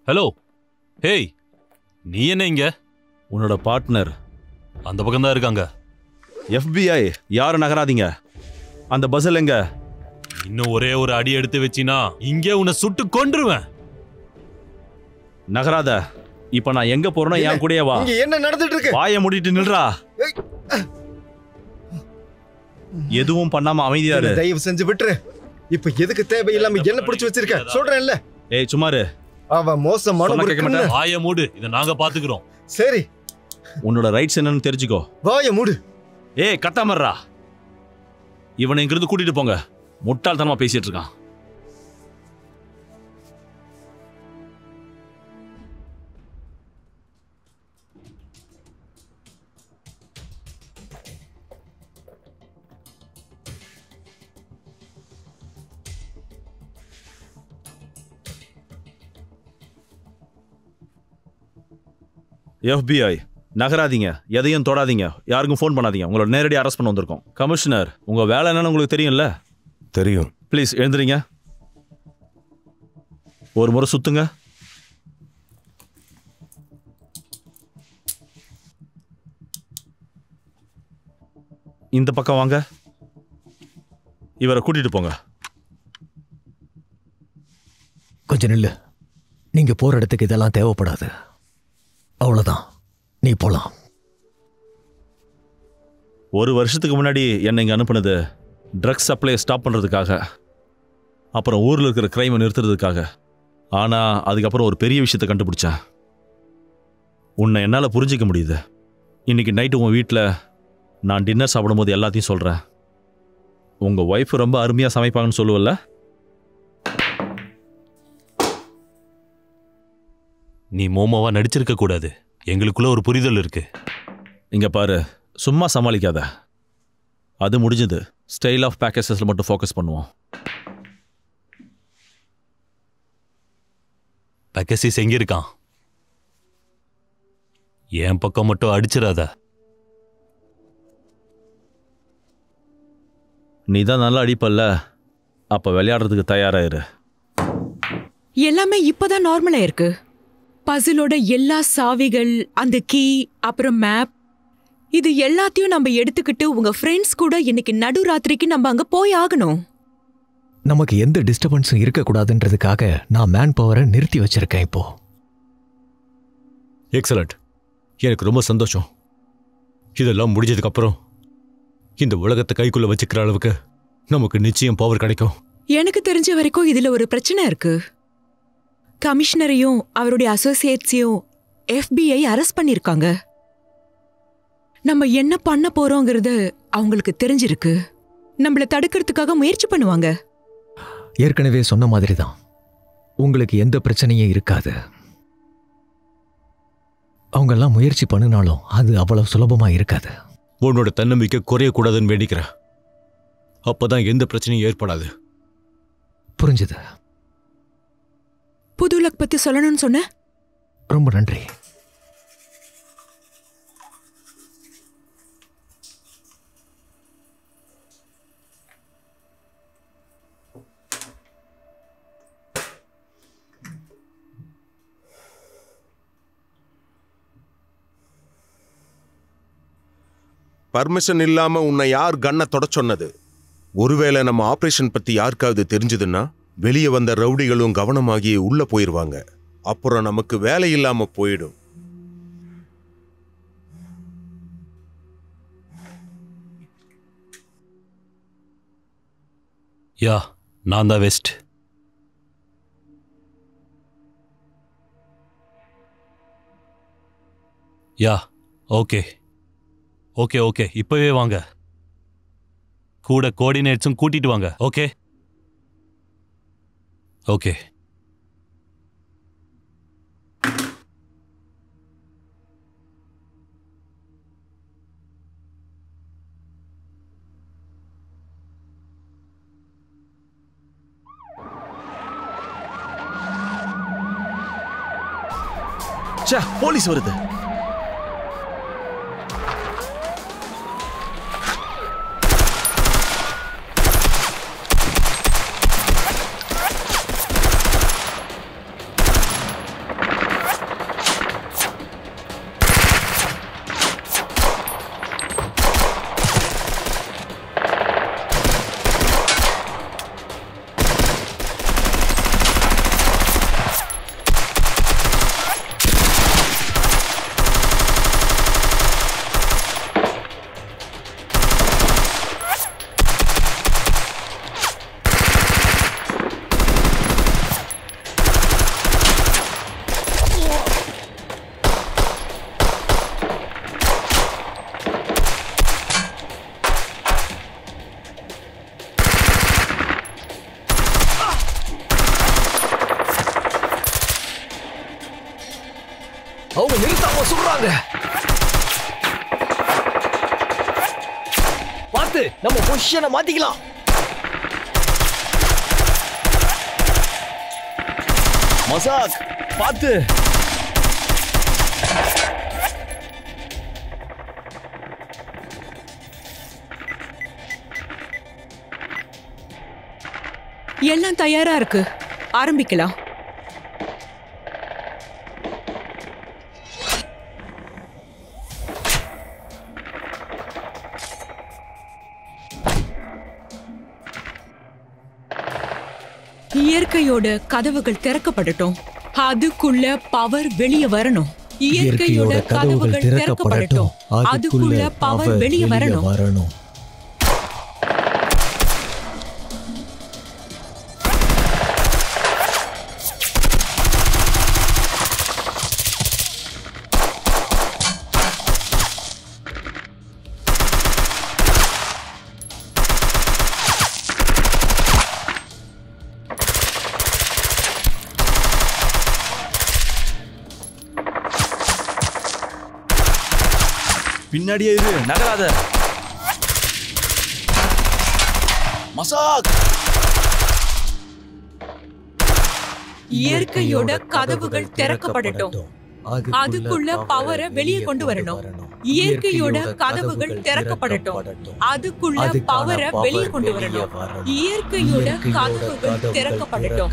Hello. Hey, நீ என்ன இங்க? உன்னோட பார்ட்னர் அந்த பக்கம் தான் இருக்காங்க. FBI. யாரும் நகராதீங்க. அந்த பஸ்ஸில் எங்க? இன்னும் ஒரே ஒரு அடி எடுத்து வச்சினா இங்கே உன்னை சுட்டு கொன்றுவேன். நகராத. இப்ப நான் எங்க போறேன்னா என் கூடயே வா. இங்க என்ன நடந்துட்டு இருக்கு? வாயை மூடிட்டு நில்றா. எதுவும் பண்ணாம அமைதியா இரு. தயவு செஞ்சு விட்டுரு. இப்ப எதுக்கு தேவையில்லாம என்ன பிடிச்சு வச்சிருக்க? சொல்றேன்ல. ஏய் சுமாரு. அவ மோசமான ஒரு கிரிமினல். வாயை மூடு. இத நாங்க பாத்துக்கிறோம். சரி. உன்னோட ரைட்ஸ் என்னன்னு தெரிஞ்சுக்கோ. வாயை மூடு. ஏய் கத்தாமறா. இவனை இங்கிருந்து கூட்டிட்டு போங்க. முட்டாள்தனமா பேசிட்டு இருக்கான். FBI. நகராதீங்க. எதையும் தொடாதீங்க. யாருக்கும் ஃபோன் பண்ணாதீங்க. உங்களோட நேரடி அரெஸ்ட் பண்ண வந்திருக்கோம். கமிஷனர், உங்க வேலை என்னன்னு உங்களுக்கு தெரியும்ல? தெரியும். ப்ளீஸ் எழுந்துறீங்க. ஒரு முறை சுத்துங்க. இந்த பக்கம் வாங்க. இவரை கூட்டிட்டு போங்க. கொஞ்சம் நில்லு. நீங்க போற இடத்துக்கு இதெல்லாம் தேவைப்படாது. அவ்வளவுதான், நீ போலாம். ஒரு வருஷத்துக்கு முன்னாடி என்னை இங்கே அனுப்புனது ட்ரக்ஸ் சப்ளையை ஸ்டாப் பண்ணுறதுக்காக, அப்புறம் ஊரில் இருக்கிற கிரைமை நிறுத்துறதுக்காக. ஆனால் அதுக்கப்புறம் ஒரு பெரிய விஷயத்தை கண்டுபிடிச்சேன். உன்னை என்னால் புரிஞ்சிக்க முடியுது. இன்னைக்கு நைட்டு உன் வீட்டில் நான் டின்னர் சாப்பிடும்போது எல்லாத்தையும் சொல்கிறேன். உங்கள் ஒய்ஃப் ரொம்ப அருமையாக சமைப்பாங்கன்னு சொல்லுவல்ல? நீ மோமோவா நடிச்சிருக்க கூடாது. எங்களுக்குள்ள ஒரு புரிதல் இருக்கு. இங்க பாரு, சும்மா சமாளிக்காத. அது முடிஞ்சது. ஸ்டைல் ஆஃப் பேக்கேஜஸ்ல மட்டும் ஃபோக்கஸ் பண்ணுவோம். பேக்கேஜஸ் எங்க இருக்கான்? என் பக்கம் மட்டும் அடிச்சிடாத. நீ தான் நல்லா அடிப்பல்ல, அப்ப விளையாடுறதுக்கு தயாராயிரு. எல்லாமே இப்பதான் நார்மலா இருக்கு. பசிலோட எல்லா சாவிகள், அந்த கீ, அப்புறம் மேப், இது எல்லாத்தையும் நம்ம எடுத்துக்கிட்டு உங்க ஃப்ரெண்ட்ஸ் கூட இன்னைக்கு நடுராத்திரிக்கு நம்ம அங்க போய் ஆகணும். நமக்கு எந்த டிஸ்டர்பன்ஸும் இருக்கக்கூடாதுன்றதுக்காக நான் மேன் பவரை நிறுத்தி வச்சிருக்கேன் இப்போ. எக்ஸலண்ட். எனக்கு ரொம்ப சந்தோஷம். இதெல்லாம் முடிஞ்சதுக்கு அப்புறம் இந்த உலகத்தை கைக்குள்ள வச்சுக்கிற அளவுக்கு நமக்கு நிச்சயம் பவர் கிடைக்கும். எனக்கு தெரிஞ்ச வரைக்கும் இதுல ஒரு பிரச்சனை இருக்கு. கமிஷனரையும் அவருடைய அசோசியேட்ஸையும் FBI அரெஸ்ட் பண்ணிருக்காங்க. நம்ம என்ன பண்ண போறோங்கிறது அவங்களுக்கு தெரிஞ்சிருக்கு. நம்மள தடுக்கிறதுக்காக முயற்சி பண்ணுவாங்க. ஏற்கனவே சொன்ன மாதிரி தான், உங்களுக்கு எந்த பிரச்சனையும் இருக்காது. அவங்கெல்லாம் முயற்சி பண்ணினாலும் அது அவ்வளவு சுலபமா இருக்காது. உன்னோட தன்னம்பிக்கை குறையக்கூடாதுன்னு வேண்டிக்கிறேன். அப்பதான் எந்த பிரச்சனையும் ஏற்படாது. புரிஞ்சுது. புது லக் பத்தி சொல்லணும்னு சொன்ன. ரொம்ப நன்றி. பர்மிஷன் இல்லாம உன்னை யார் கண்ணை தொட சொன்னது? ஒருவேளை நம்ம ஆபரேஷன் பத்தி யாருக்காவது தெரிஞ்சதுன்னா வெளியே வந்த ரவுடிகளும் கவனமாகி உள்ள போயிருவாங்க. அப்புறம் நமக்கு வேலை இல்லாம போயிடும். யா, நான் தான் வெஸ்ட். யா, ஓகே ஓகே ஓகே. இப்பவே வாங்க. கூட கோஆர்டினேட்ஸும் கூட்டிட்டு வாங்க. Okay okay. ச்சே, போலீஸ் வருது. அவங்க நிறுத்தாம சொல்றாங்க. பார்த்து நம்ம பொசிஷனை மாத்திக்கலாம். மசாக் பார்த்து. எல்லாம் தயாரா இருக்கு, ஆரம்பிக்கலாம். இயற்கையோட கதவுகள் திறக்கப்படட்டும், அதுக்குள்ள பவர் வெளியே வரணும். இயற்கையோட கதவுகள் திறக்கப்படட்டும், அதுக்குள்ள பவர் வெளியே வரணும். பின்னாடியே இரு, நகராத. மசாக். இயற்கையோட கதவுகள் திறக்கப்படட்டும், அதுக்குள்ள பவரை வெளியே கொண்டு வரணும். இயற்கையோட கதவுகள் திறக்கப்படட்டும், அதுக்குள்ள பவரை வெளியே கொண்டு வரணும். இயற்கையோட கதவுகள் திறக்கப்படட்டும்,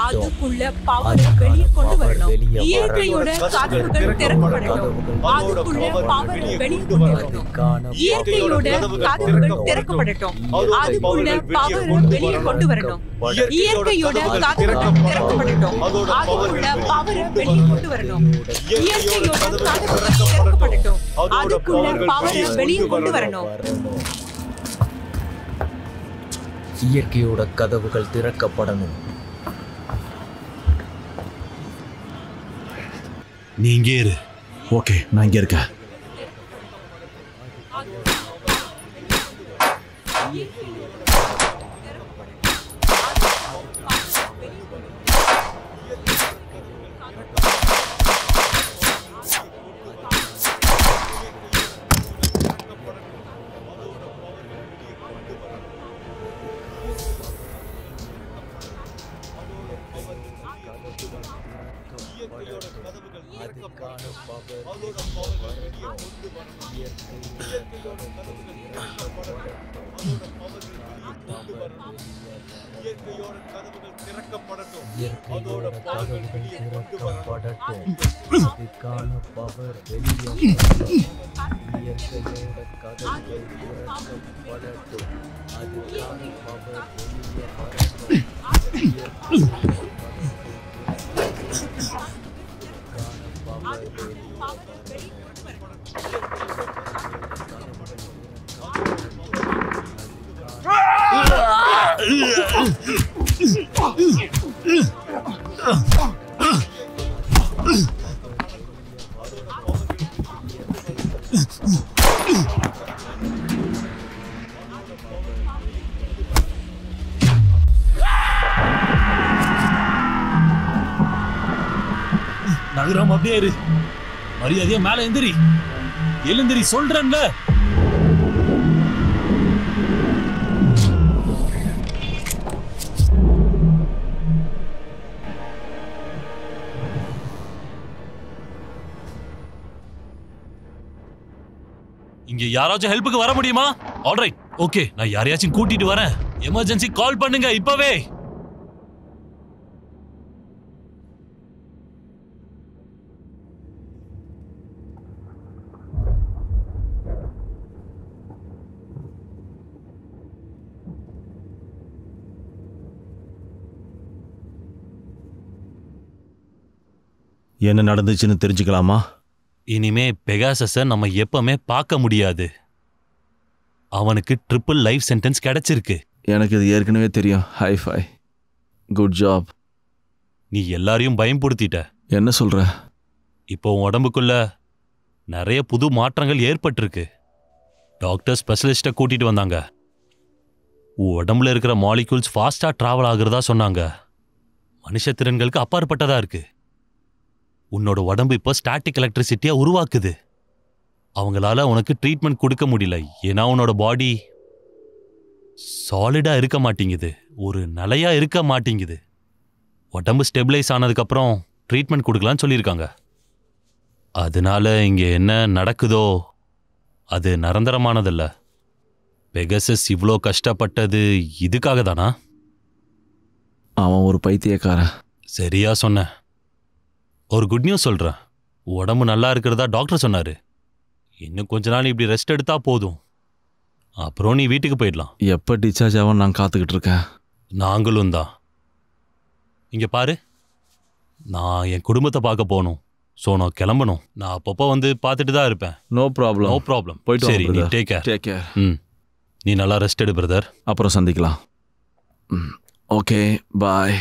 அதுக்குள்ள பவரை வெளியே கொண்டு வரணும். இயற்கையோட கதவுகள் திறக்கப்படட்டும், அதுக்குள்ள பவரை வெளியே கொண்டு வரணும். இயற்கையோட கதவுகள் திறக்கப்படட்டும், அதுக்குள்ள பவரை வெளியே கொண்டு வரணும். இயற்கையோட கதவுகள் திறக்கப்படட்டும், அதுக்குள்ள பவரை வெளியே கொண்டு வரணும். இயற்கையோட கதவுகள் திறக்கப்படட்டும், அதுக்குள்ள பவரை வெளியே கொண்டு வரணும். இயற்கையோட கதவுகள் திறக்கப்படணும். நீ இங்கே இரு. ஓகே, நான் இங்க இருக்கேன். நகரம் அப்படியே இரு. மரியாதையா மேல எந்திரி. எழுந்திரி சொல்றேன்ல. இங்க யாராச்சும் ஹெல்ப்புக்கு வர முடியுமா? ஆல்ரைட், ஓகே, நான் யாரையாச்சும் கூட்டிட்டு வரேன். எமர்ஜென்சி கால் பண்ணுங்க இப்பவே. என்ன நடந்துச்சுன்னு தெரிஞ்சுக்கலாமா? இனிமே பெகாசஸை நம்ம எப்பவுமே பார்க்க முடியாது. அவனுக்கு ட்ரிபிள் லைஃப் சென்டென்ஸ் கிடைச்சிருக்கு. எனக்கு இது ஏற்கனவே தெரியும். High-five, good job. நீ எல்லாரையும் பயம்படுத்திட்ட. என்ன சொல்ற? இப்போ உன் உடம்புக்குள்ள நிறைய புது மாற்றங்கள் ஏற்பட்டிருக்கு. டாக்டர் ஸ்பெஷலிஸ்ட்டை கூட்டிட்டு வந்தாங்க. உன் உடம்புல இருக்கிற மாலிகூல்ஸ் ஃபாஸ்டா டிராவல் ஆகுறதா சொன்னாங்க. மனுஷ திறன்களுக்கு அப்பாற்பட்டதா இருக்கு. உன்னோட உடம்பு இப்போ ஸ்டாட்டிக் எலக்ட்ரிசிட்டியா உருவாக்குது. அவங்களால உனக்கு ட்ரீட்மெண்ட் கொடுக்க முடியல. ஏன்னா உன்னோட பாடி சாலிடா இருக்க மாட்டேங்குது, ஒரு நிலையா இருக்க மாட்டேங்குது. உடம்பு ஸ்டெபிளைஸ் ஆனதுக்கப்புறம் ட்ரீட்மெண்ட் கொடுக்கலான்னு சொல்லியிருக்காங்க. அதனால இங்க என்ன நடக்குதோ அது நிரந்தரமானதில்ல. பெகசஸ் இவ்வளோ கஷ்டப்பட்டது இதுக்காக தானா? அவன் ஒரு பைத்தியக்காரன். சரியா சொன்ன. ஒரு குட் நியூஸ் சொல்றேன். உடம்பு நல்லா இருக்கிறதா டாக்டர் சொன்னாரு. இன்னும் கொஞ்ச நாள் இப்படி ரெஸ்ட் எடுத்தா போதும், அப்புறம் நீ வீட்டுக்கு போயிடலாம். எப்போ டிஸ்சார்ஜ் ஆகும் நான் காத்துக்கிட்டு இருக்கேன். நாங்களும் தான். இங்க பாரு, நான் என் குடும்பத்தை பார்க்க போகணும். ஸோ நான் கிளம்பணும். நான் அப்பப்போ வந்து பார்த்துட்டு தான் இருப்பேன். No problem. No problem. போயிட்டு சரி, நீ டேக் கேர். Take care. நீ நல்லா ரெஸ்ட் எடு பிரதர். அப்புறம் சந்திக்கலாம். ஓகே, பாய்.